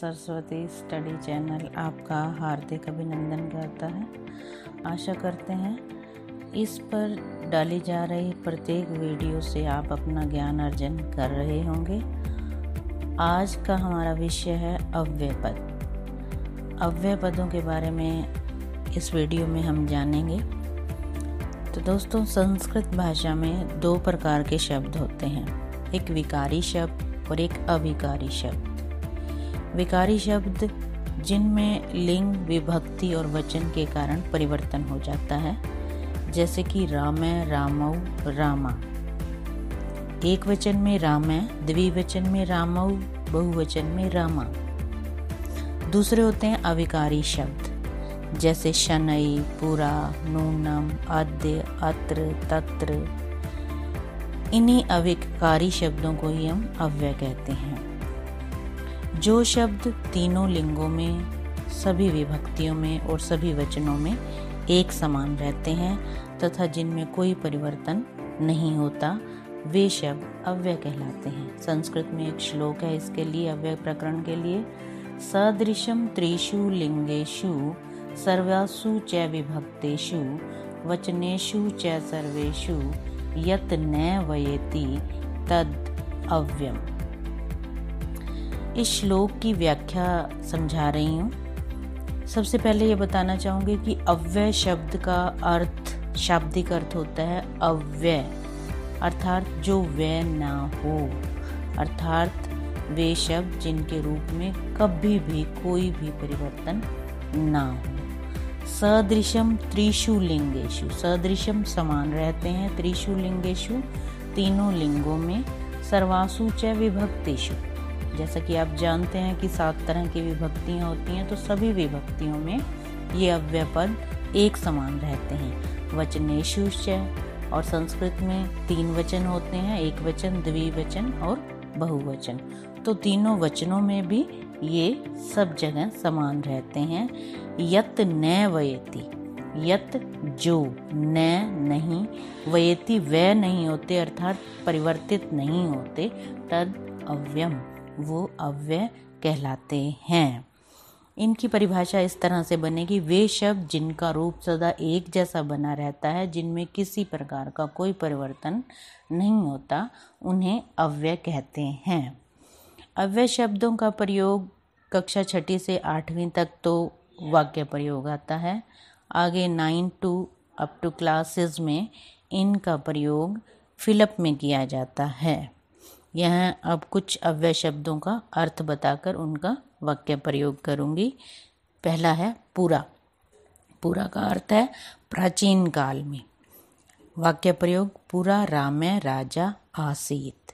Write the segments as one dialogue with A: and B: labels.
A: Saraswati study channel आपका हार्दिक अभिनंदन करता है। आशा करते हैं इस पर डाली जा रही प्रत्येक वीडियो से आप अपना ज्ञान अर्जन कर रहे होंगे। आज का हमारा विषय है अव्यय पद। अव्यय पदों के बारे में इस वीडियो में हम जानेंगे। तो दोस्तों, संस्कृत भाषा में दो प्रकार के शब्द होते हैं, एक विकारी शब्द और एक अविकारी शब्द। विकारी शब्द जिनमें लिंग, विभक्ति और वचन के कारण परिवर्तन हो जाता है, जैसे कि रामय, रामौ, रामा। एक वचन में रामय, द्विवचन में रामौ, बहुवचन में रामा। दूसरे होते हैं अविकारी शब्द, जैसे शनई, पुरा, नूनम, अद्य, अत्र, तत्र। इन्हीं अविकारी शब्दों को ही हम अव्यय कहते हैं। जो शब्द तीनों लिंगों में, सभी विभक्तियों में और सभी वचनों में एक समान रहते हैं तथा जिनमें कोई परिवर्तन नहीं होता, वे शब्द अव्यय कहलाते हैं। संस्कृत में एक श्लोक है इसके लिए, अव्यय प्रकरण के लिए। सदृशम त्रिषु लिंगेषु सर्वासु च विभक्तेषु वचनेषु च सर्वेषु यत् न वयेति तद् अव्ययम्। इस श्लोक की व्याख्या समझा रही हूँ। सबसे पहले ये बताना चाहूँगी कि अव्यय शब्द का अर्थ, शाब्दिक अर्थ होता है अव्यय, अर्थात जो व्यय ना हो, अर्थात वे शब्द जिनके रूप में कभी भी कोई भी परिवर्तन ना हो। सदृशम त्रिषु लिंगेषु, सदृशम समान रहते हैं, त्रिषु लिंगेषु तीनों लिंगों में, सर्वासु च विभक्तेषु, जैसा कि आप जानते हैं कि 7 तरह की विभक्तियाँ होती हैं, तो सभी विभक्तियों में ये अव्यय पद एक समान रहते हैं। वचनेषु च, और संस्कृत में 3 वचन होते हैं, एक वचन, द्विवचन और बहुवचन। तो तीनों वचनों में भी ये सब जगह समान रहते हैं। यत् न वयति, यत् जो, न नहीं, वयति वह नहीं होते, अर्थात परिवर्तित नहीं होते, तद अव्ययम्, वो अव्यय कहलाते हैं। इनकी परिभाषा इस तरह से बनेगी, वे शब्द जिनका रूप सदा एक जैसा बना रहता है, जिनमें किसी प्रकार का कोई परिवर्तन नहीं होता, उन्हें अव्यय कहते हैं। अव्यय शब्दों का प्रयोग कक्षा 6 से 8वीं तक तो वाक्य प्रयोग आता है। आगे 9 to up to क्लासेस में इनका प्रयोग फिलअप में किया जाता है। यहाँ अब कुछ अव्यय शब्दों का अर्थ बताकर उनका वाक्य प्रयोग करूँगी। पहला है पूरा। पूरा का अर्थ है प्राचीन काल में। वाक्य प्रयोग, पुरा रामः राजा आसीत्।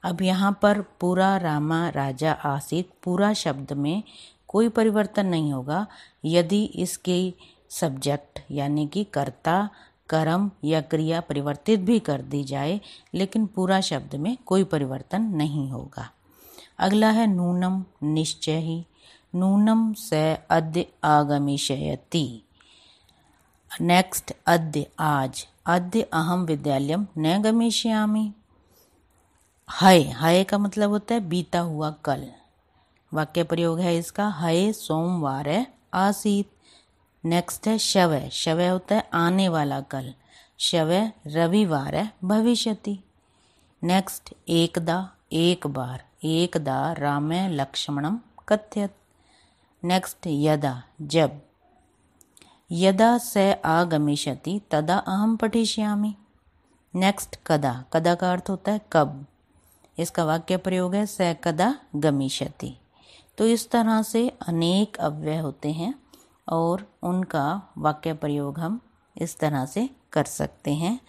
A: अब यहाँ पर पुरा रामा राजा आसीत्, पूरा शब्द में कोई परिवर्तन नहीं होगा यदि इसके सब्जेक्ट यानी कि कर्ता, कर्म या क्रिया परिवर्तित भी कर दी जाए, लेकिन पूरा शब्द में कोई परिवर्तन नहीं होगा। अगला है नूनम, निश्चय ही। नूनम से अद्य आगमिष्यति। नेक्स्ट अद्य, आज। अद्य अहम विद्यालयम न गमिष्यामि। हय, हय का मतलब होता है बीता हुआ कल। वाक्य प्रयोग है इसका, हय सोमवार आसीत्। नेक्स्ट है शवय, शवय होता है आने वाला कल, शवय रविवार भविष्यति। नेक्स्ट एकदा, एक बार, एकदा रामः लक्ष्मणं कथयत्। नेक्स्ट यदा, जब। यदा स आगमिष्यति तदा अहम पठिष्यामि। नेक्स्ट कदा, कदा का अर्थ होता है कब। इसका वाक्य प्रयोग है स कदा गमिष्यति। तो इस तरह से अनेक अव्यय होते हैं और उनका वाक्य प्रयोग हम इस तरह से कर सकते हैं।